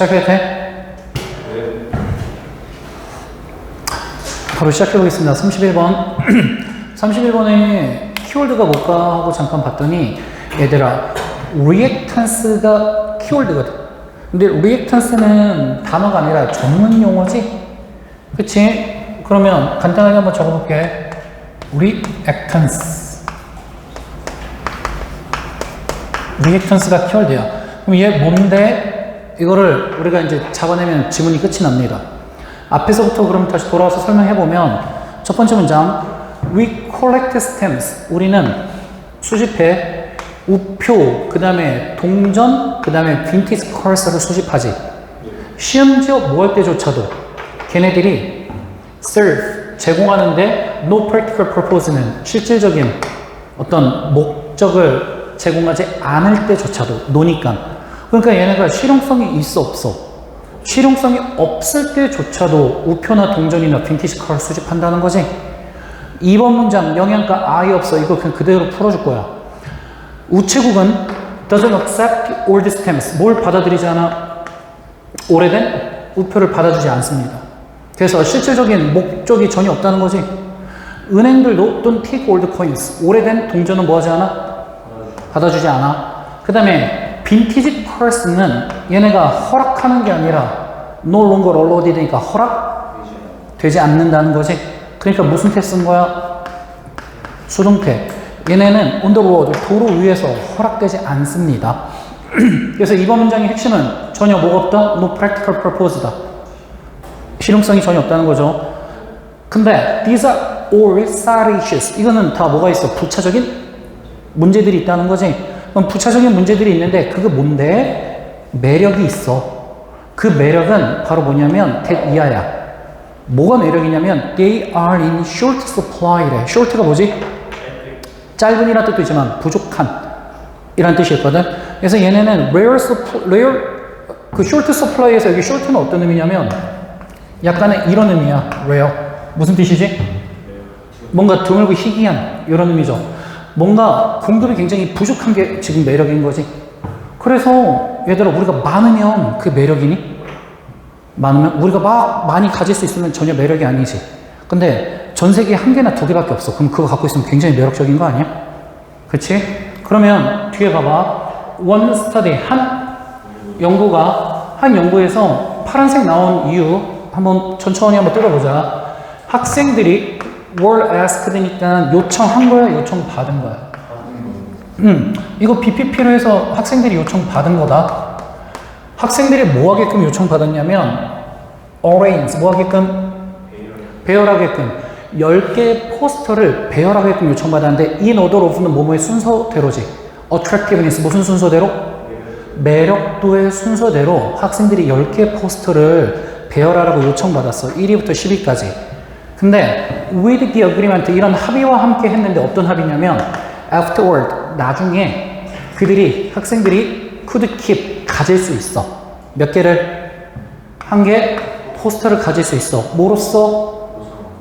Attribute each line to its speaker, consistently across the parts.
Speaker 1: 시작해도 돼? 바로 시작해 보겠습니다. 31번. 31번에 키워드가 뭘까 하고 잠깐 봤더니 얘들아 reactance가 키워드거든. 근데 reactance는 단어가 아니라 전문 용어지? 그치? 그러면 간단하게 한번 적어볼게. reactance가 키워드야. 그럼 얘 뭔데? 이거를 우리가 이제 잡아내면 지문이 끝이 납니다. 앞에서부터 그럼 다시 돌아와서 설명해보면 첫 번째 문장 We collect stamps. 우리는 수집해 우표, 그 다음에 동전, 그 다음에 vintage cars를 수집하지. 시험지어 뭐 할 때조차도 걔네들이 serve, 제공하는데 no practical purpose는 실질적인 어떤 목적을 제공하지 않을 때조차도 노니까. 그러니까 얘네가 실용성이 있어 없어? 실용성이 없을 때조차도 우표나 동전이나 빈티지 카를 수집한다는 거지. 2번 문장 영양가 아예 없어. 이거 그냥 그대로 풀어줄 거야. 우체국은 doesn't accept old stamps. 뭘 받아들이지 않아? 오래된 우표를 받아주지 않습니다. 그래서 실질적인 목적이 전혀 없다는 거지. 은행들도 don't take old coins. 오래된 동전은 뭐 하지 않아? 받아주지 않아. 그 다음에 빈티지 카스는 얘네가 허락하는 게 아니라 no longer allowed 되니까 허락되지 않는다는 거지. 그러니까 무슨 태 쓴 거야? 수동태. 얘네는 on the road, 도로 위에서 허락되지 않습니다. 그래서 이번 문장의 핵심은 전혀 뭐가 없다? No practical purpose다. 실용성이 전혀 없다는 거죠. 근데 these are all side issues. 이거는 다 뭐가 있어? 부차적인 문제들이 있다는 거지. 그럼 부차적인 문제들이 있는데 그게 뭔데? 매력이 있어. 그 매력은 바로 뭐냐면 that 이하야. 뭐가 매력이냐면 they are in short supply래. short가 뭐지? 짧은이라는 뜻도 있지만 부족한 이란 뜻이 있거든. 그래서 얘네는 rare 그 short supply에서 여기 short는 어떤 의미냐면 약간의 이런 의미야. rare. 무슨 뜻이지? 뭔가 드물고 희귀한 이런 의미죠. 뭔가 공급이 굉장히 부족한 게 지금 매력인 거지. 그래서 얘들아 우리가 많으면 그게 매력이니? 많으면 우리가 막 많이 가질 수 있으면 전혀 매력이 아니지. 근데 전 세계에 한 개나 두 개밖에 없어. 그럼 그거 갖고 있으면 굉장히 매력적인 거 아니야? 그치? 그러면 뒤에 봐봐. one study 한 연구에서 파란색 나온 이유 한번 천천히 한번 뜯어보자. 학생들이 were asked니까 요청한 거야, 요청받은 거야? 이거 BPP로 해서 학생들이 요청받은 거다. 학생들이 뭐 하게끔 요청받았냐면 arrange, 뭐 하게끔? 배열하게끔 10개의 포스터를 배열하게끔 요청받았는데 in order of는 뭐뭐의 순서대로지. attractiveness, 무슨 순서대로? 매력도의 순서대로 학생들이 10개의 포스터를 배열하라고 요청받았어. 1위부터 10위까지. 근데 with the agreement, 이런 합의와 함께 했는데 어떤 합의냐면 afterward, 나중에 학생들이 could keep, 가질 수 있어. 몇 개를? 한 개 포스터를 가질 수 있어. 뭐로써?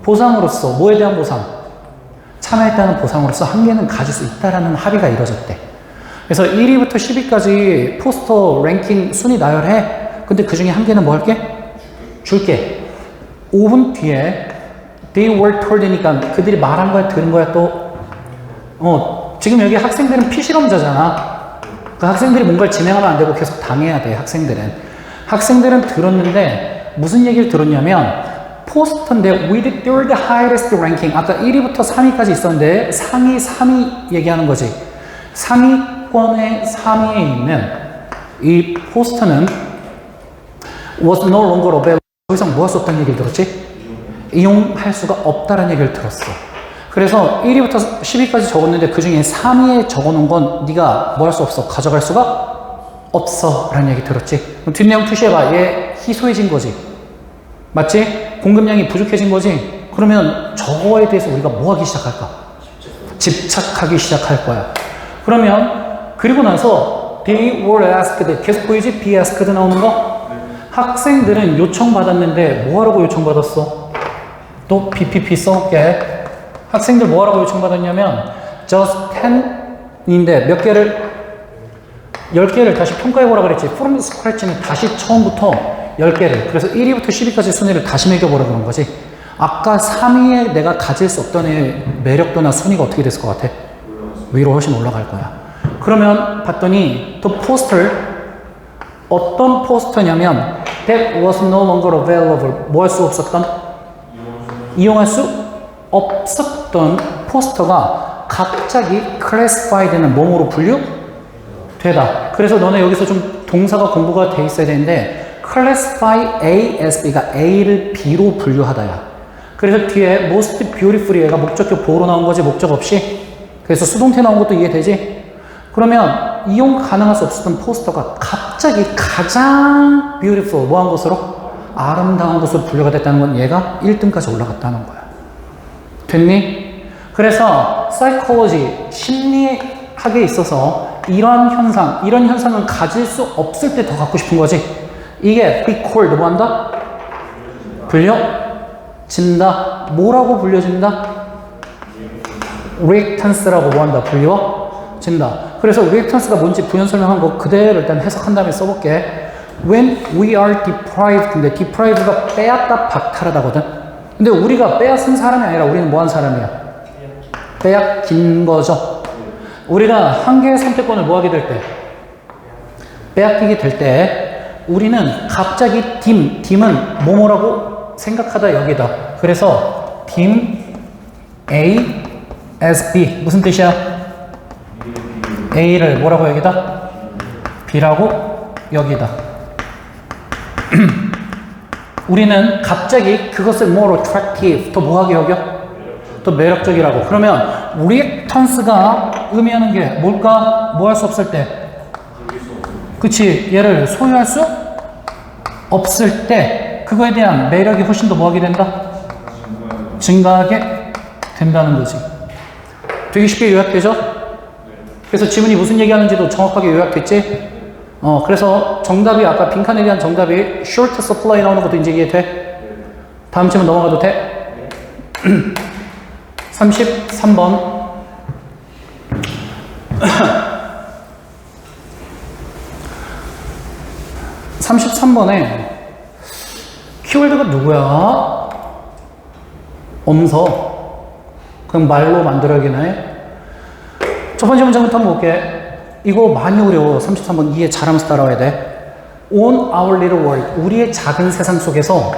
Speaker 1: 보상으로써. 뭐에 대한 보상? 참여했다는 보상으로서 한 개는 가질 수 있다라는 합의가 이루어졌대. 그래서 1위부터 10위까지 포스터 랭킹 순위 나열해. 근데 그 중에 한 개는 뭐 할게? 줄게. 5분 뒤에 they were told니까 그들이 말한 거야, 들은 거야 또? 지금 여기 학생들은 피실험자잖아. 그 학생들이 뭔가를 진행하면 안 되고 계속 당해야 돼, 학생들은. 학생들은 들었는데 무슨 얘기를 들었냐면 포스터인데 with third highest ranking, 아까 1위부터 3위까지 있었는데 상위 3위 얘기하는 거지. 상위권의 3위에 있는 이 포스터는 was no longer available. 더 이상 뭐 할 수 없다는 얘기를 들었지? 이용할 수가 없다는 얘기를 들었어. 그래서 1위부터 10위까지 적었는데 그 중에 3위에 적어놓은 건 네가 뭐 할 수 없어, 가져갈 수가 없어 라는 얘기 들었지. 그럼 뒷내용 투시해봐. 얘 희소해진 거지. 맞지? 공급량이 부족해진 거지. 그러면 저거에 대해서 우리가 뭐 하기 시작할까? 집착하기 시작할 거야. 그러면 그리고 나서 they were asked, 계속 보이지? be asked 나오는 거? 학생들은 요청받았는데 뭐 하라고 요청받았어? 또 BPP 써볼게. 학생들 뭐 하라고 요청받았냐면 just 10인데 몇 개를? 10개를 다시 평가해보라 그랬지. from scratch는 다시 처음부터 10개를. 그래서 1위부터 10위까지 순위를 다시 매겨보라 그런 거지. 아까 3위에 내가 가질 수 없던 애의 매력도나 순위가 어떻게 됐을 것 같아? 위로 훨씬 올라갈 거야. 그러면 봤더니 또 포스터, 어떤 포스터냐면 that was no longer available. 뭐 할 수 없었던? 이용할 수 없었던 포스터가 갑자기 classified는 뭐뭐로 분류되다. 그래서 너네 여기서 좀 동사가 공부가 돼 있어야 되는데 classify A as B가 A를 B로 분류하다야. 그래서 뒤에 most beautiful이 얘가 목적격 보호로 나온 거지 목적 없이. 그래서 수동태 나온 것도 이해되지? 그러면 이용 가능할 수 없었던 포스터가 갑자기 가장 beautiful 뭐한 것으로? 아름다운 것으로 분류가 됐다는 건 얘가 1등까지 올라갔다는 거야. 됐니? 그래서 psychology, 심리학에 있어서 이런 현상은 가질 수 없을 때 더 갖고 싶은 거지. 이게 be called 뭐 한다? 불려진다. 뭐라고 불려진다? reactance라고 뭐 한다? 불려진다. 그래서 reactance가 뭔지 부연 설명한 거 그대로 일단 해석한 다음에 써볼게. When we are deprived, 근데 deprived가 빼앗다 박탈하다거든. 근데 우리가 빼앗은 사람이 아니라 우리는 뭐 한 사람이야? 빼앗긴 거죠. 우리가 한 개의 선택권을 뭐 하게 될 때? 빼앗기게 될 때 우리는 갑자기 딤은 뭐뭐라고 생각하다 여기다. 그래서 딤 A as B 무슨 뜻이야? A를 뭐라고 여기다? B라고 여기다. 우리는 갑자기 그것을 more attractive, 더 뭐하게 여겨? 더 매력적이라고. 그러면 reactance가 의미하는 게 뭘까? 뭐 할 수 없을 때? 그치, 얘를 소유할 수 없을 때 그거에 대한 매력이 훨씬 더 뭐하게 된다? 증가하게 된다는 거지. 되게 쉽게 요약되죠? 그래서 지문이 무슨 얘기하는지도 정확하게 요약됐지? 그래서 정답이 아까 빈칸에 대한 정답이 short supply 나오는 것도 이제 이해돼? 다음 질문 넘어가도 돼? 33번. 33번에 키워드가 누구야? 엄서. 그럼 말로 만들어야겠네. 첫 번째 문장부터 한번 볼게. 이거 많이 어려워. 33번 이해 잘하면서 따라와야 돼. On our little world. 우리의 작은 세상 속에서.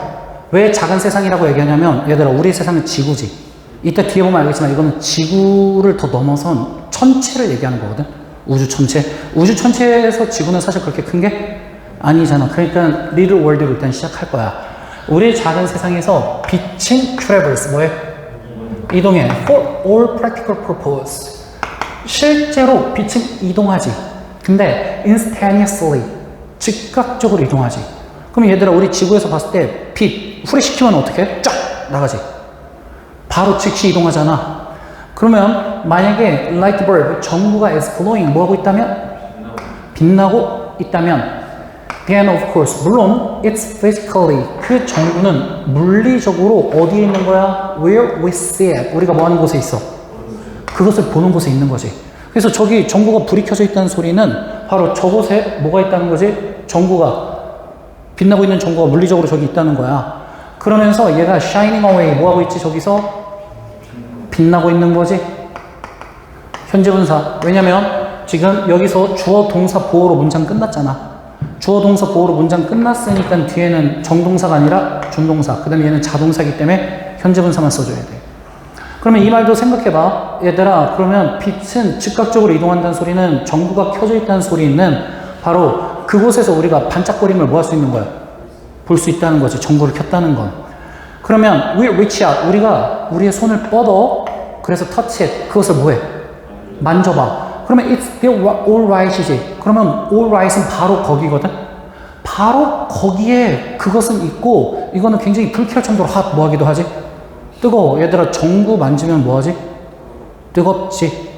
Speaker 1: 왜 작은 세상이라고 얘기하냐면 얘들아 우리의 세상은 지구지. 이따 뒤에 보면 알겠지만 이거는 지구를 더 넘어선 천체를 얘기하는 거거든. 우주 천체. 우주 천체에서 지구는 사실 그렇게 큰 게 아니잖아. 그러니까 little world로 일단 시작할 거야. 우리의 작은 세상에서 빛은 travels. 뭐해? 이동해. For all practical purpose. 실제로 빛은 이동하지. 근데 instantaneously 즉각적으로 이동하지. 그럼 얘들아 우리 지구에서 봤을 때 빛 후레시키면 어떻게 해? 쫙 나가지. 바로 즉시 이동하잖아. 그러면 만약에 light bulb 전구가 is glowing 뭐하고 있다면? 빛나고 있다면 then of course 물론 it's physically 그 전구는 물리적으로 어디에 있는 거야? where we see it 우리가 뭐 하는 곳에 있어? 그것을 보는 곳에 있는 거지. 그래서 저기 전구가 불이 켜져 있다는 소리는 바로 저곳에 뭐가 있다는 거지? 전구가 빛나고 있는 전구가 물리적으로 저기 있다는 거야. 그러면서 얘가 shining away 뭐 하고 있지? 저기서 빛나고 있는 거지. 현재 분사. 왜냐면 지금 여기서 주어 동사 보어로 문장 끝났잖아. 주어 동사 보어로 문장 끝났으니까 뒤에는 정동사가 아니라 준동사. 그 다음에 얘는 자동사이기 때문에 현재 분사만 써줘야 돼. 그러면 이 말도 생각해봐. 얘들아 그러면 빛은 즉각적으로 이동한다는 소리는 전구가 켜져 있다는 소리는 바로 그곳에서 우리가 반짝거림을 뭐 할 수 있는 거야? 볼 수 있다는 거지. 전구를 켰다는 건. 그러면 we reach out. 우리가 우리의 손을 뻗어. 그래서 touch it. 그것을 뭐해? 만져봐. 그러면 it's still all right이지. 그러면 all right은 바로 거기거든. 바로 거기에 그것은 있고 이거는 굉장히 불쾌할 정도로 hot 뭐 하기도 하지? 뜨거워. 얘들아 전구 만지면 뭐하지? 뜨겁지.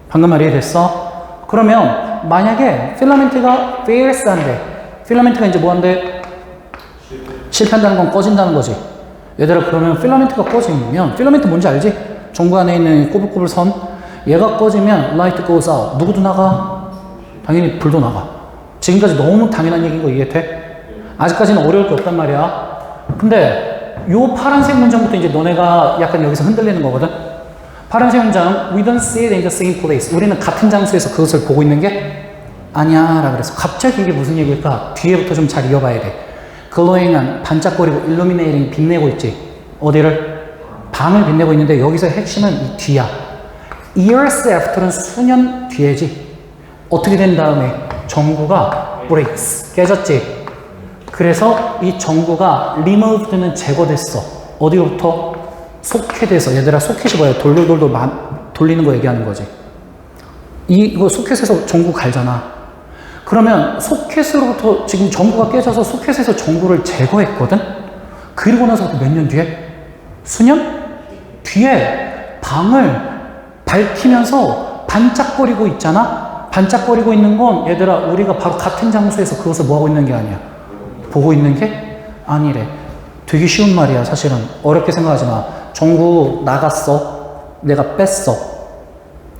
Speaker 1: 방금 말 이해됐어? 그러면 만약에 필라멘트가 fails한데 필라멘트가 이제 뭐한데? 실패한다는 건 꺼진다는 거지. 얘들아 그러면 필라멘트가 꺼지면 필라멘트 뭔지 알지? 전구 안에 있는 꼬불꼬불 선 얘가 꺼지면 light goes out. 누구도 나가? 당연히 불도 나가. 지금까지 너무 당연한 얘기인 거 이해돼? 아직까지는 어려울 게 없단 말이야. 근데 요 파란색 문장부터 이제 너네가 약간 여기서 흔들리는 거거든. 파란색 문장 We don't see it in the same place. 우리는 같은 장소에서 그것을 보고 있는 게 아니야 라 그래서 갑자기 이게 무슨 얘기일까? 뒤에부터 좀 잘 이어봐야 돼. glowing한 반짝거리고 illuminating 빛내고 있지. 어디를? 방을 빛내고 있는데 여기서 핵심은 이 뒤야. years after는 수년 뒤에지. 어떻게 된 다음에 전구가 breaks 깨졌지. 그래서 이 전구가 removed는 제거됐어. 어디로부터? 소켓에서. 얘들아 소켓이 뭐야? 돌돌돌돌 돌리는 거 얘기하는 거지. 이거 소켓에서 전구 갈잖아. 그러면 소켓으로부터 지금 전구가 깨져서 소켓에서 전구를 제거했거든? 그리고 나서부터 몇 년 뒤에? 수년? 뒤에 방을 밝히면서 반짝거리고 있잖아? 반짝거리고 있는 건 얘들아 우리가 바로 같은 장소에서 그것을 뭐하고 있는 게 아니야. 보고 있는 게 아니래. 되게 쉬운 말이야 사실은. 어렵게 생각하지 마. 전구 나갔어. 내가 뺐어.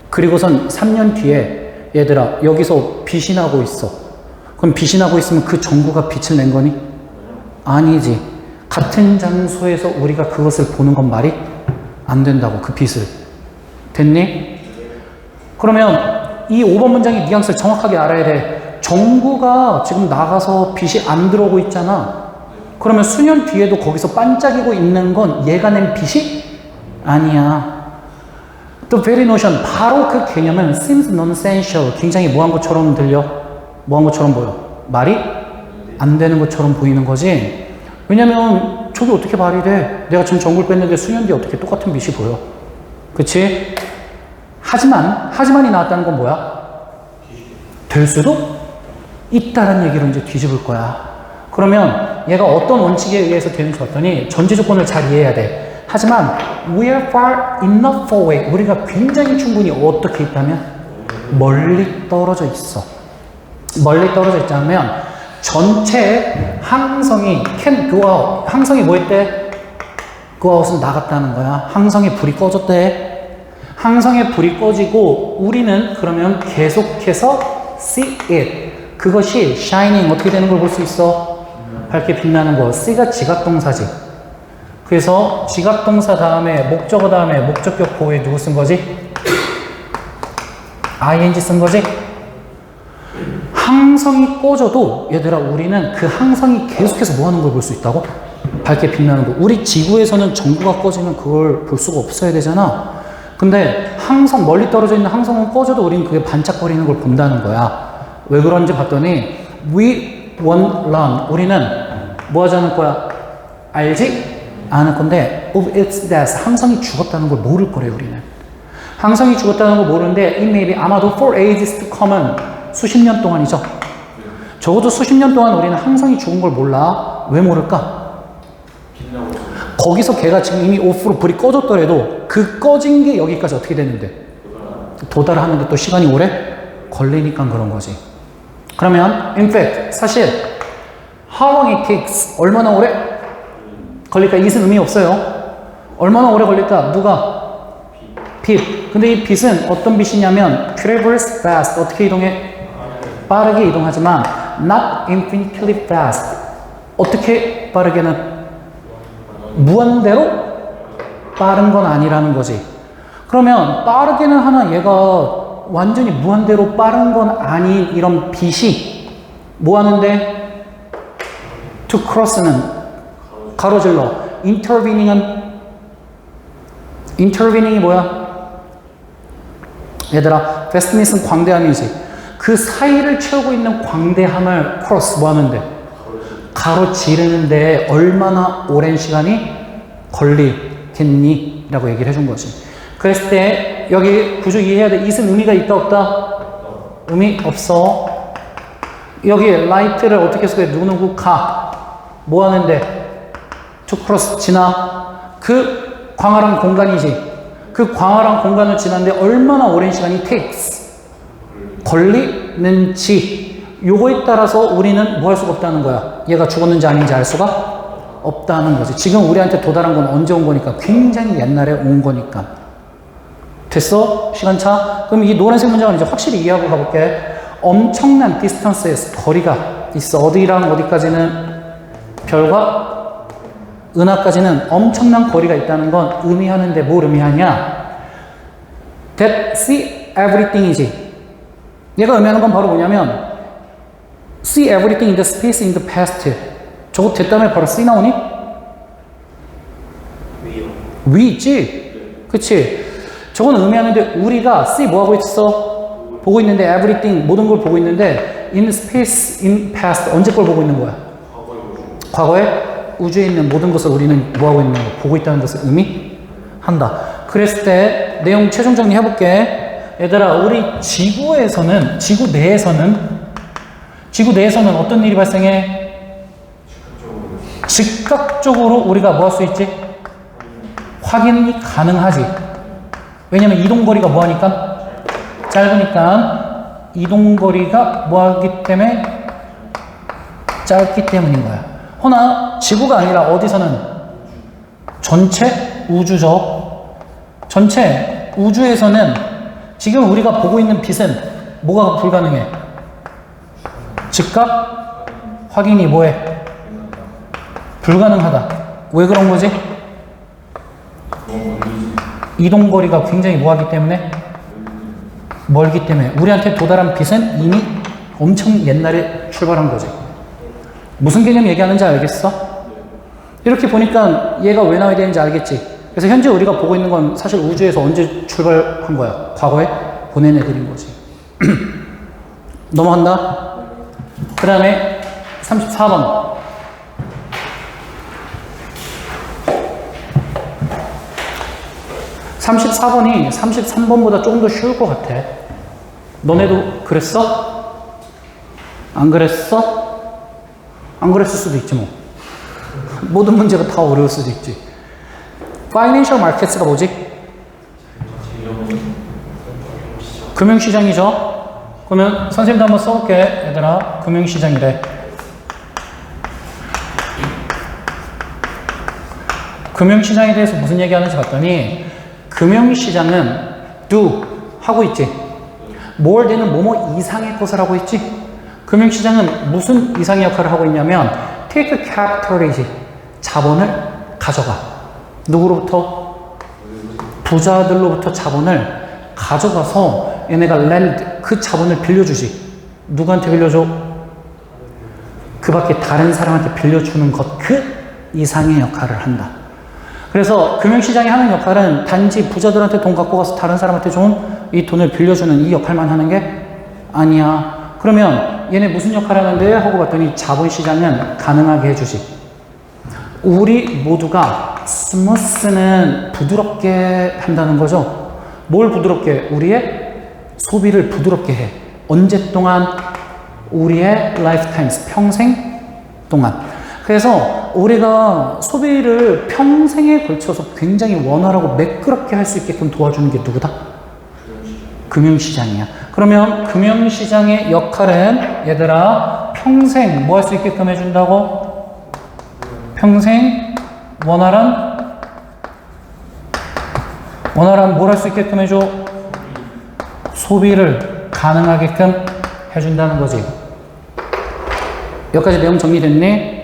Speaker 1: 그리고선 3년 뒤에 얘들아 여기서 빛이 나고 있어. 그럼 빛이 나고 있으면 그 전구가 빛을 낸 거니? 아니지. 같은 장소에서 우리가 그것을 보는 건 말이 안 된다고. 그 빛을. 됐니? 그러면 이 5번 문장의 뉘앙스를 정확하게 알아야 돼. 전구가 지금 나가서 빛이 안 들어오고 있잖아. 그러면 수년 뒤에도 거기서 반짝이고 있는 건 얘가 낸 빛이 아니야. The very notion, 바로 그 개념은 seems nonsensical, 굉장히 뭐한 것처럼 들려? 뭐한 것처럼 보여? 말이 안 되는 것처럼 보이는 거지. 왜냐면 저게 어떻게 말이 돼? 내가 지금 전구를 뺐는데 수년 뒤에 어떻게 똑같은 빛이 보여? 그치? 하지만이 나왔다는 건 뭐야? 될 수도 있다는 얘기로 이제 뒤집을 거야. 그러면 얘가 어떤 원칙에 의해서 되는지 봤더니 전제 조건을 잘 이해해야 돼. 하지만 we are far enough away. 우리가 굉장히 충분히 어떻게 있다면 멀리 떨어져 있어. 멀리 떨어져 있자면 전체 항성이 can go out. 항성이 뭐 했대? go out은 나갔다는 거야. 항성의 불이 꺼졌대. 항성의 불이 꺼지고 우리는 그러면 계속해서 see it. 그것이 shining 어떻게 되는 걸 볼 수 있어? 밝게 빛나는 거. see가 지각동사지. 그래서 지각동사 다음에 목적어 다음에 목적격 보호에 누구 쓴 거지? ing 쓴 거지? 항성이 꺼져도 얘들아 우리는 그 항성이 계속해서 뭐 하는 걸 볼 수 있다고? 밝게 빛나는 거. 우리 지구에서는 전구가 꺼지면 그걸 볼 수가 없어야 되잖아. 근데 항성, 멀리 떨어져 있는 항성은 꺼져도 우리는 그게 반짝거리는 걸 본다는 거야. 왜 그런지 봤더니 we won't learn. 우리는 뭐 하지 않을 거야? 알지? 않을 건데 of its death. 항성이 죽었다는 걸 모를 거래 우리는. 항성이 죽었다는 걸 모르는데 it may be 아마도 for ages to come은 수십 년 동안이죠. 적어도 수십 년 동안 우리는 항성이 죽은 걸 몰라. 왜 모를까? 거기서 걔가 지금 이미 오프로 불이 꺼졌더라도 그 꺼진 게 여기까지 어떻게 되는데 도달하는데 또 시간이 오래 걸리니까 그런 거지. 그러면 in fact 사실 how long it takes 얼마나 오래 걸릴까? it은 의미 없어요. 얼마나 오래 걸릴까? 누가? 빛. 근데 이 빛은 어떤 빛이냐면 travels fast. 어떻게 이동해? 빠르게 이동하지만 not infinitely fast. 어떻게 빠르게는? 무한대로 빠른 건 아니라는 거지. 그러면 빠르게는 하나 얘가 완전히 무한대로 빠른 건 아닌 이런 빛이 뭐 하는데? to cross는 가로질러. intervening이 뭐야? 얘들아 vastness는 광대함이지. 그 사이를 채우고 있는 광대함을 cross 뭐 하는데? 가로지르는데 얼마나 오랜 시간이 걸리겠니? 라고 얘기를 해준 거지. 그랬을 때 여기 구조 이해해야 돼. it은 의미가 있다 없다? 의미 없어. 여기 light를 어떻게 해석해? 누구누구 가. 뭐 하는데? to cross 지나. 그 광활한 공간이지. 그 광활한 공간을 지났는데 얼마나 오랜 시간이 takes 걸리는지 요거에 따라서 우리는 뭐 할 수가 없다는 거야. 얘가 죽었는지 아닌지 알 수가 없다는 거지. 지금 우리한테 도달한 건 언제 온 거니까? 굉장히 옛날에 온 거니까. 됐어? 시간차? 그럼 이 노란색 문장을 이제 확실히 이해하고 가볼게. 엄청난 디스턴스에서 거리가 있어. 어디랑 어디까지는 별과 은하까지는 엄청난 거리가 있다는 건 의미하는데 뭘 의미하냐? That see everything이지. 얘가 의미하는 건 바로 뭐냐면 see everything in the space in the past. 저거 됐다음에 바로 see 나오니? 위 있지? 그치? 저건 의미하는데 우리가 see 뭐 하고 있어? 보고 있는데 everything 모든 걸 보고 있는데 in space in past 언제 걸 보고 있는 거야? 과거에 우주에 있는 모든 것을 우리는 뭐 하고 있는 거 보고 있다는 것을 의미한다. 그랬을 때 내용 최종 정리 해볼게. 얘들아 우리 지구 내에서는 어떤 일이 발생해? 즉각적으로 우리가 뭐 할 수 있지? 확인이 가능하지. 왜냐면 이동거리가 뭐 하니까? 짧으니까 이동거리가 뭐 하기 때문에? 짧기 때문인 거야. 허나 지구가 아니라 어디서는? 전체 우주죠. 전체 우주에서는 지금 우리가 보고 있는 빛은 뭐가 불가능해? 즉각 확인이 뭐해? 불가능하다. 왜 그런 거지? 이동거리가 굉장히 뭐하기 때문에? 멀기 때문에. 우리한테 도달한 빛은 이미 엄청 옛날에 출발한 거지. 무슨 개념 얘기하는지 알겠어? 이렇게 보니까 얘가 왜 나와야 되는지 알겠지? 그래서 현재 우리가 보고 있는 건 사실 우주에서 언제 출발한 거야? 과거에 보낸 애들인 거지. 넘어간다. 그 다음에 34번. 34번이 33번보다 조금 더 쉬울 것 같아. 너네도 그랬어? 안 그랬어? 안 그랬을 수도 있지 뭐. 모든 문제가 다 어려울 수도 있지. Financial Markets가 뭐지? 금융시장이죠. 그러면 선생님도 한번 써볼게. 얘들아 금융시장이래. 금융시장에 대해서 무슨 얘기하는지 봤더니 금융시장은 do 하고 있지. more than은 뭐뭐 이상의 것을 하고 있지. 금융시장은 무슨 이상의 역할을 하고 있냐면 take capital이지. 자본을 가져가. 누구로부터? 부자들로부터 자본을 가져가서 얘네가 lend 그 자본을 빌려주지. 누구한테 빌려줘? 그 밖에 다른 사람한테 빌려주는 것 그 이상의 역할을 한다. 그래서 금융시장이 하는 역할은 단지 부자들한테 돈 갖고 가서 다른 사람한테 좀 이 돈을 빌려주는 이 역할만 하는 게 아니야. 그러면 얘네 무슨 역할을 하는데? 하고 봤더니 자본시장은 가능하게 해주지. 우리 모두가 스무스는 부드럽게 한다는 거죠. 뭘 부드럽게? 우리의 소비를 부드럽게 해. 언제 동안? 우리의 라이프타임스, 평생 동안. 그래서 우리가 소비를 평생에 걸쳐서 굉장히 원활하고 매끄럽게 할 수 있게끔 도와주는 게 누구다? 금융시장이야. 그러면 금융시장의 역할은 얘들아 평생 뭐 할 수 있게끔 해준다고? 평생 원활한 뭘 할 수 있게끔 해줘? 소비를 가능하게끔 해준다는 거지. 여기까지 내용 정리됐니?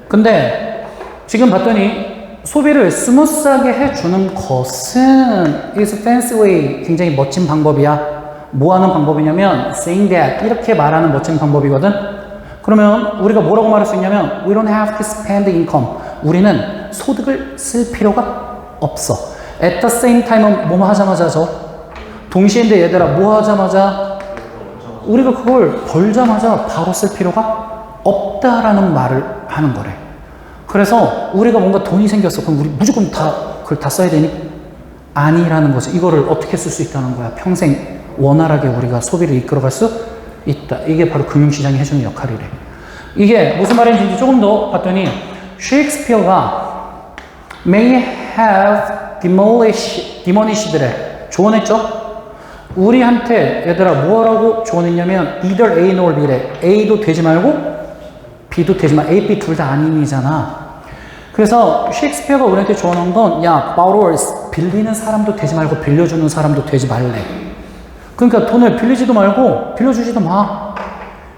Speaker 1: 근데 지금 봤더니 소비를 스무스하게 해주는 것은 is fancy way, 굉장히 멋진 방법이야. 뭐 하는 방법이냐면 saying that, 이렇게 말하는 멋진 방법이거든. 그러면 우리가 뭐라고 말할 수 있냐면 we don't have to spend income, 우리는 소득을 쓸 필요가 없어. at the same time은 뭐뭐 하자마자죠. 동시에인데 얘들아 뭐 하자마자? 우리가 그걸 벌자마자 바로 쓸 필요가 없다라는 말을 하는 거래. 그래서 우리가 뭔가 돈이 생겼어. 그럼 우리 무조건 그걸 다 써야 되니? 아니라는 거지. 이거를 어떻게 쓸 수 있다는 거야. 평생 원활하게 우리가 소비를 이끌어갈 수 있다. 이게 바로 금융시장이 해주는 역할이래. 이게 무슨 말인지 조금 더 봤더니 셰익스피어가 may have demonished래. 조언했죠? 우리한테 얘들아 뭐라고 조언했냐면 either A nor B래. A도 되지 말고 B도 되지 마. A, B 둘 다 아님이잖아. 그래서 셰익스피어가 우리한테 조언한 건 야, borrowers, 빌리는 사람도 되지 말고 빌려주는 사람도 되지 말래. 그러니까 돈을 빌리지도 말고 빌려주지도 마.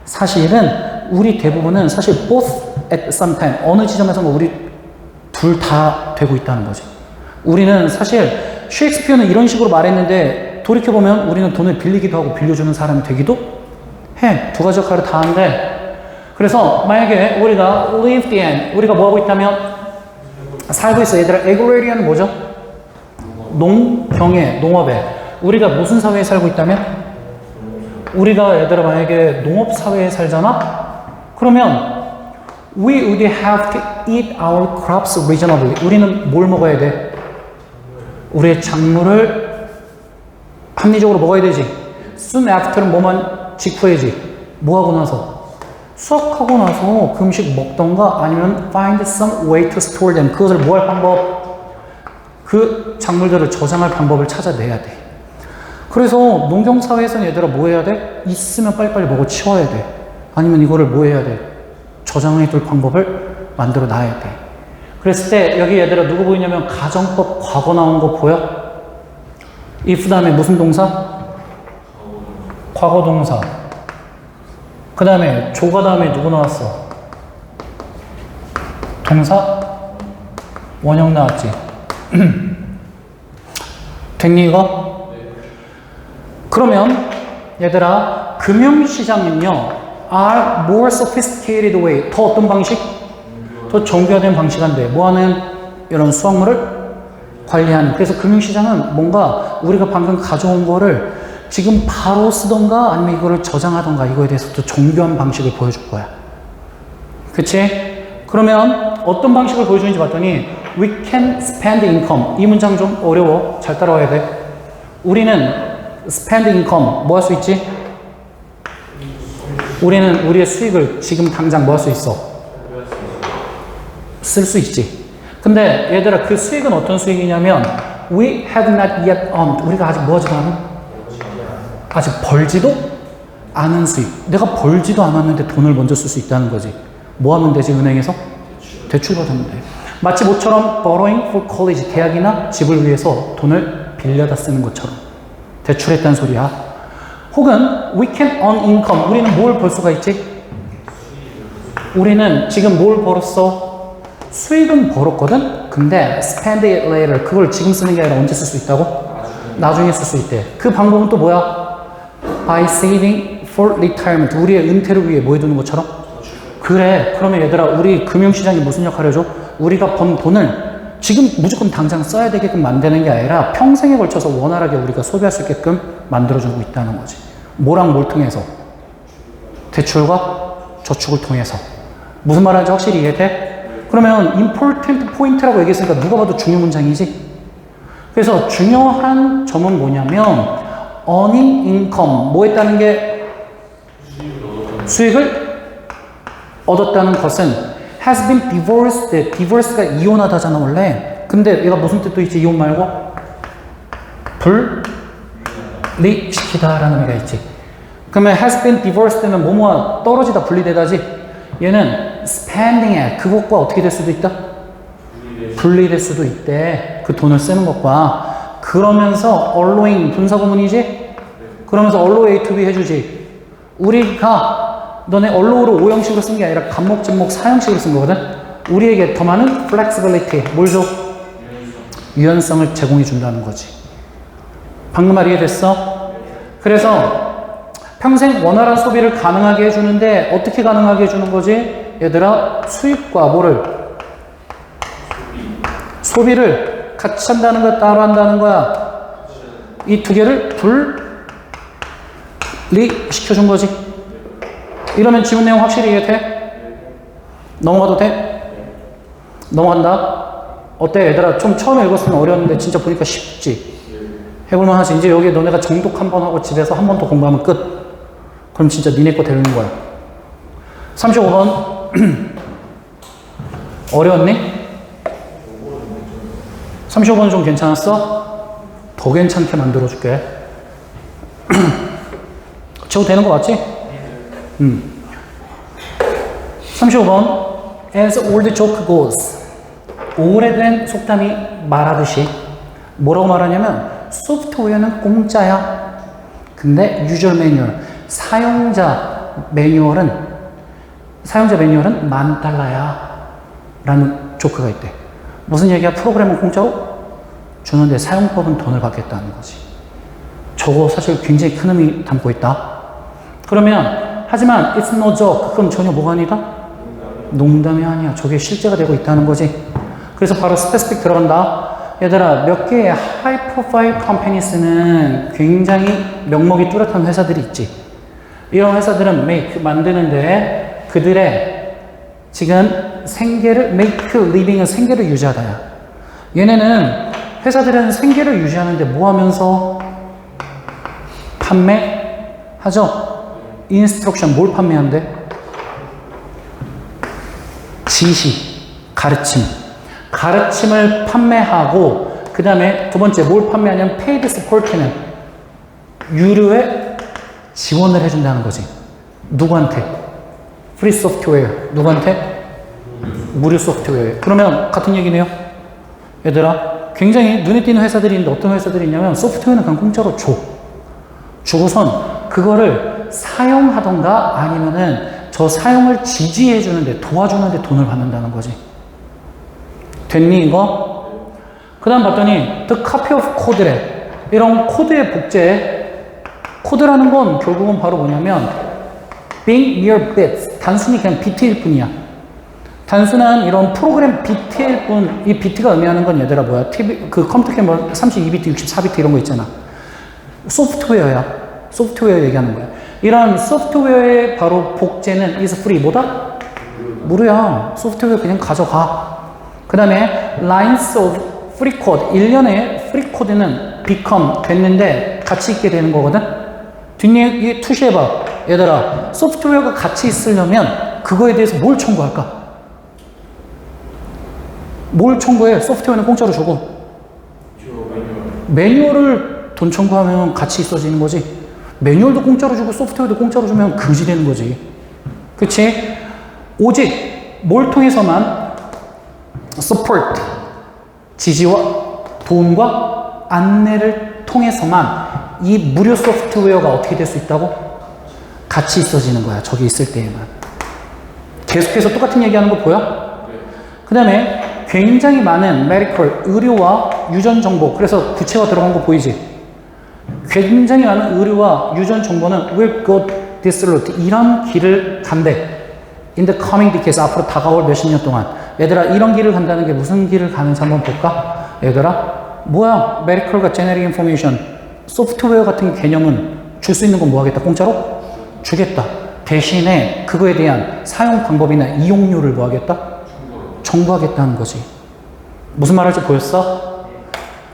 Speaker 1: 사실은 우리 대부분은 사실 both at some time 어느 지점에서는 우리 둘 다 되고 있다는 거지. 우리는 사실 셰익스피어는 이런 식으로 말했는데 돌이켜보면 우리는 돈을 빌리기도 하고 빌려주는 사람이 되기도 해. 두 가지 역할을 다 하는데 그래서 만약에 우리가 lived in 우리가 뭐하고 있다면 살고 있어. 얘들아 agrarian은 뭐죠? 농경에 농업에 우리가 무슨 사회에 살고 있다면 우리가 얘들아 만약에 농업사회에 살잖아? 그러면 we would have to eat our crops reasonably. 우리는 뭘 먹어야 돼? 우리의 작물을 합리적으로 먹어야 되지. soon after는 뭐만 직후해지. 뭐하고 나서? 수확하고 나서 그 음식 먹던가 아니면 find some way to store them. 그것을 뭐 할 방법? 그 작물들을 저장할 방법을 찾아내야 돼. 그래서 농경사회에서는 얘들아 뭐 해야 돼? 있으면 빨리빨리 먹어 치워야 돼. 아니면 이거를 뭐 해야 돼? 저장해 둘 방법을 만들어 놔야 돼. 그랬을 때 여기 얘들아 누구 보이냐면 가정법 과거 나온 거 보여? if 다음에 무슨 동사? 과거 동사. 그 다음에 조가 다음에 누구 나왔어? 동사? 원형 나왔지? 됐니 이거? 그러면 얘들아 금융시장은요 are more sophisticated way 더 어떤 방식? 더 정교화된 방식인데 뭐하는 이런 수확물을 관리하는 그래서 금융시장은 뭔가 우리가 방금 가져온 거를 지금 바로 쓰던가 아니면 이거를 저장하던가 이거에 대해서 또 정교한 방식을 보여줄 거야. 그치? 그러면 어떤 방식을 보여주는지 봤더니 we can spend income 이 문장 좀 어려워. 잘 따라와야 돼. 우리는 spend income 뭐 할 수 있지? 우리는 우리의 수익을 지금 당장 뭐 할 수 있어? 쓸 수 있지. 근데 얘들아 그 수익은 어떤 수익이냐면 we have not yet earned 우리가 아직 뭐 하지도 않은? 아직 벌지도 않은 수익. 내가 벌지도 않았는데 돈을 먼저 쓸 수 있다는 거지. 뭐 하면 되지 은행에서? 대출 받으면 돼. 마치 뭐처럼 borrowing for college 대학이나 집을 위해서 돈을 빌려다 쓰는 것처럼 대출했다는 소리야. 혹은 we can earn income 우리는 뭘 벌 수가 있지? 우리는 지금 뭘 벌었어? 수익은 벌었거든? 근데 spend it later 그걸 지금 쓰는 게 아니라 언제 쓸 수 있다고? 나중에 쓸 수 있대. 그 방법은 또 뭐야? by saving for retirement 우리의 은퇴를 위해 뭐 해두는 것처럼? 그래. 그러면 얘들아 우리 금융시장이 무슨 역할을 해줘? 우리가 번 돈을 지금 무조건 당장 써야 되게끔 만드는 게 아니라 평생에 걸쳐서 원활하게 우리가 소비할 수 있게끔 만들어주고 있다는 거지. 뭐랑 뭘 통해서? 대출과 저축을 통해서. 무슨 말하는지 확실히 이해돼? 그러면 important point라고 얘기했으니까 누가 봐도 중요 문장이지? 그래서 중요한 점은 뭐냐면 earning income 뭐 했다는 게 수익을 얻었다는 것은 has been divorced. divorce가 이혼하다잖아 원래. 근데 얘가 무슨 뜻도 있지? 이혼 말고 분리시키다 라는 의미가 있지. 그러면 has been divorced는 뭐뭐와 떨어지다 분리되다지. 얘는 spending at 그것과 어떻게 될 수도 있다? 분리될 수도 있대. 그 돈을 쓰는 것과. 그러면서 allowing 분사구문이지? 그러면서 allow A to B 해주지. 우리가 너네 언로우로 오형식으로 쓴 게 아니라 간목, 진목, 사형식으로 쓴 거거든? 우리에게 더 많은 flexibility, 뭘 줘? 유연성을 제공해 준다는 거지. 방금 말 이해됐어? 그래서 평생 원활한 소비를 가능하게 해주는데 어떻게 가능하게 해주는 거지? 얘들아 수입과 뭐를? 소비를 같이 한다는 거야? 따로 한다는 거야? 이 두 개를 분리시켜준 거지. 이러면 지문 내용 확실히 이해돼? 넘어가도 돼? 넘어간다? 어때 얘들아? 좀 처음에 읽었으면 어려웠는데 진짜 보니까 쉽지? 해볼만 하지? 이제 여기 너네가 정독 한 번 하고 집에서 한 번 더 공부하면 끝. 그럼 진짜 니네 거 되는 거야. 35번 어려웠니? 35번 좀 괜찮았어? 더 괜찮게 만들어줄게. 지금 되는 거 맞지? 35번 As old joke goes 오래된 속담이 말하듯이 뭐라고 말하냐면 소프트웨어는 공짜야. 근데 유저 매뉴얼 사용자 사용자 매뉴얼은 $10,000야 라는 조크가 있대. 무슨 얘기야? 프로그램은 공짜로 주는데 사용법은 돈을 받겠다는 거지. 저거 사실 굉장히 큰 의미 담고 있다. 그러면 하지만 it's no joke. 그건 전혀 뭐가 아니다? 농담이 아니야. 저게 실제가 되고 있다는 거지. 그래서 바로 스페시픽 들어간다. 얘들아, 몇 개의 하이 프로파일 컴퍼니스는 굉장히 명목이 뚜렷한 회사들이 있지. 이런 회사들은 make, 만드는데 그들의 지금 생계를, make living은 생계를 유지하다야. 얘네는, 회사들은 생계를 유지하는데 뭐 하면서? 판매하죠? 인스트럭션, 뭘 판매한대? 지시, 가르침. 가르침을 판매하고, 그 다음에 두 번째 뭘 판매하냐면 paid support는 유료에 지원을 해준다는 거지. 누구한테? free software. 누구한테? 무료 소프트웨어. 그러면 같은 얘기네요. 얘들아, 굉장히 눈에 띄는 회사들이 있는데 어떤 회사들이 있냐면 소프트웨어는 그냥 공짜로 줘. 주고선 그거를 사용하던가 아니면은 저 사용을 지지해 주는데, 도와주는데 돈을 받는다는 거지. 됐니 이거? 그 다음 봤더니 the copy of code래. 이런 코드의 복제. 코드라는 건 결국은 바로 뭐냐면 being mere bits. 단순히 그냥 비트일 뿐이야. 단순한 이런 프로그램 비트일 뿐. 이 비트가 의미하는 건 얘들아 뭐야? 그 컴퓨터 뭐 32비트, 64비트 이런 거 있잖아. 소프트웨어야. 소프트웨어 얘기하는 거야. 이런 소프트웨어의 바로 복제는 is free. 뭐다? 무료야. 소프트웨어 그냥 가져가. 그 다음에 lines of free code. 1년에 free code는 become 됐는데 같이 있게 되는 거거든. 뒷얘기 투시해봐. 얘들아, 소프트웨어가 같이 있으려면 그거에 대해서 뭘 청구할까? 뭘 청구해? 소프트웨어는 공짜로 주고 매뉴얼을 돈 청구하면 같이 있어지는 거지. 매뉴얼도 공짜로 주고 소프트웨어도 공짜로 주면 금지 되는 거지. 그치? 오직 뭘 통해서만? support, 지지와 도움과 안내를 통해서만 이 무료 소프트웨어가 어떻게 될 수 있다고? 같이 있어지는 거야. 저기 있을 때에만. 계속해서 똑같은 얘기하는 거 보여? 그 다음에 굉장히 많은 medical, 의료와 유전 정보. 그래서 구체화 들어간 거 보이지? 굉장히 많은 의료와 유전 정보는 will go this route. 이런 길을 간대. in the coming decades. 앞으로 다가올 몇십 년 동안. 얘들아, 이런 길을 간다는 게 무슨 길을 가는지 한번 볼까? 얘들아, 뭐야? medical과 generic information. 소프트웨어 같은 개념은 줄 수 있는 건 뭐 하겠다? 공짜로? 주겠다. 대신에 그거에 대한 사용 방법이나 이용료를 뭐 하겠다? 청구하겠다는 거지. 무슨 말할지 보였어?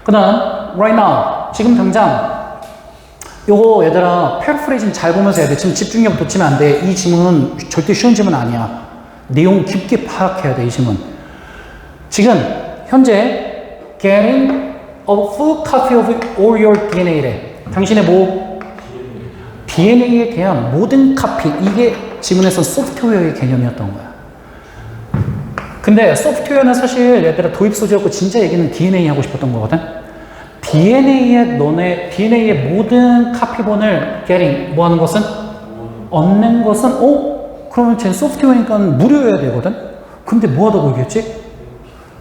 Speaker 1: 그 다음 right now. 지금 당장 요거 얘들아 패러프레이징 잘 보면서 해야 돼. 지금 집중력 놓치면 안 돼. 이 지문은 절대 쉬운 지문 아니야. 내용 깊게 파악해야 돼. 이 지문. 지금 현재 getting a full copy of all your DNA래. 당신의 뭐? DNA에 대한 모든 카피. 이게 지문에서 소프트웨어의 개념이었던 거야. 근데 소프트웨어는 사실 얘들아 도입 소재였고 진짜 얘기는 DNA 하고 싶었던 거거든. DNA의 모든 카피본을 getting 뭐 하는 것은? 얻는 것은 그러면 쟤는 소프트웨어니까 무료여야 되거든? 근데 뭐 하다고 얘기했지?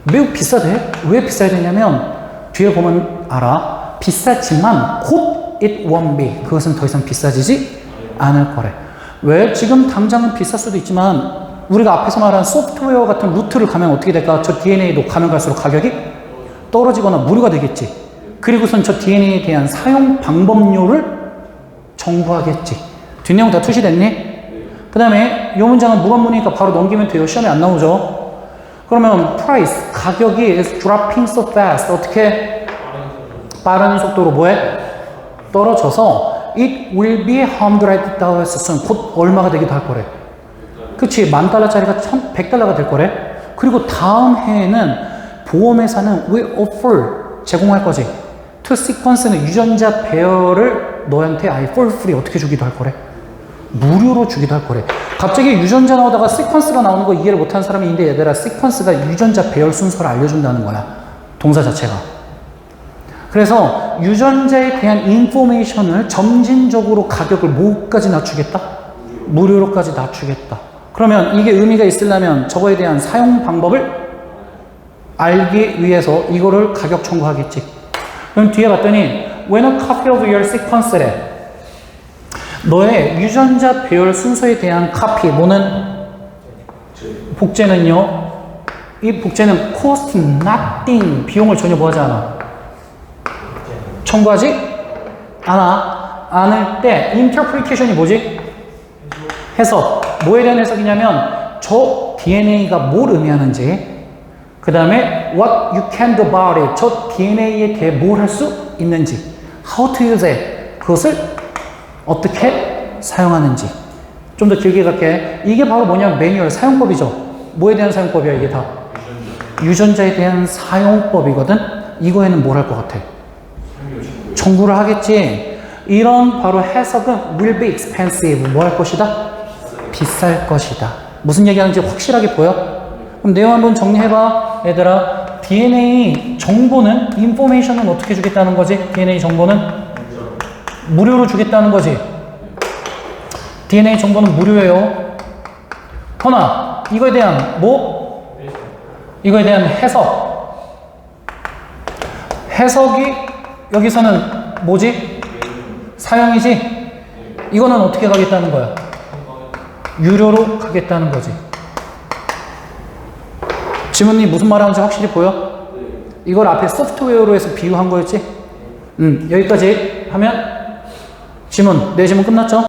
Speaker 1: 매우 비싸대. 왜 비싸야 되냐면 뒤에 보면 알아. 비싸지만 곧 it won't be. 그것은 더 이상 비싸지지 않을 거래. 왜? 지금 당장은 비쌀 수도 있지만 우리가 앞에서 말한 소프트웨어 같은 루트를 가면 어떻게 될까? 저 DNA도 가면 갈수록 가격이 떨어지거나 무료가 되겠지. 그리고선 저 DNA에 대한 사용 방법료를 청구하겠지. 뒷내용 다 투시됐니? 그 다음에 이 문장은 무관문이니까 바로 넘기면 돼요. 시험에 안 나오죠. 그러면 price, 가격이 is dropping so fast. 어떻게? 빠른 속도로 뭐해? 떨어져서 it will be $100 soon. 곧 얼마가 되기도 할 거래. 그치? $10,000짜리가 $100가 될 거래. 그리고 다음 해에는 보험회사는 will offer 제공할 거지. to sequence는 유전자 배열을 너한테 아예 for free 어떻게 주기도 할 거래. 무료로 주기도 할 거래. 갑자기 유전자 나오다가 시퀀스가 나오는 거 이해를 못하는 사람이 있는데 얘들아 시퀀스가 유전자 배열 순서를 알려준다는 거야. 동사 자체가. 그래서 유전자에 대한 인포메이션을 점진적으로 가격을 뭐까지 낮추겠다? 무료로까지 낮추겠다. 그러면 이게 의미가 있으려면 저거에 대한 사용 방법을 알기 위해서 이거를 가격 청구하겠지. 그럼 뒤에 봤더니 when a copy of your sequence래. 너의 유전자 배열 순서에 대한 카피, 뭐는? 복제는요. 이 복제는 cost nothing, 비용을 전혀 뭐하지 않아. 청구하지 않을 때 interpretation이 뭐지? 해석. 뭐에 대한 해석이냐면 저 DNA가 뭘 의미하는지, 그 다음에 what you can do about it, 저 DNA에 대해 뭘 할 수 있는지, how to use it, 그것을 어떻게 사용하는지. 좀 더 길게 갈게. 이게 바로 뭐냐, 매뉴얼, 사용법이죠. 뭐에 대한 사용법이야 이게 다? 유전자에 대한 사용법이거든. 이거에는 뭘 할 것 같아? 청구를 하겠지. 이런 바로 해석은 will be expensive, 뭐 할 것이다? 비쌀 것이다. 무슨 얘기하는지 확실하게 보여? 그럼 내용 한번 정리해봐. 얘들아, DNA 정보는, 인포메이션은 어떻게 주겠다는 거지? DNA 정보는 무료로 주겠다는 거지. DNA 정보는 무료예요. 허나 이거에 대한 뭐? 이거에 대한 해석. 해석이 여기서는 뭐지? 사용이지? 이거는 어떻게 가겠다는 거야? 유료로 가겠다는 거지. 지문이 무슨 말 하는지 확실히 보여? 이걸 앞에 소프트웨어로 해서 비유한 거였지? 여기까지 하면 지문, 네 지문 끝났죠?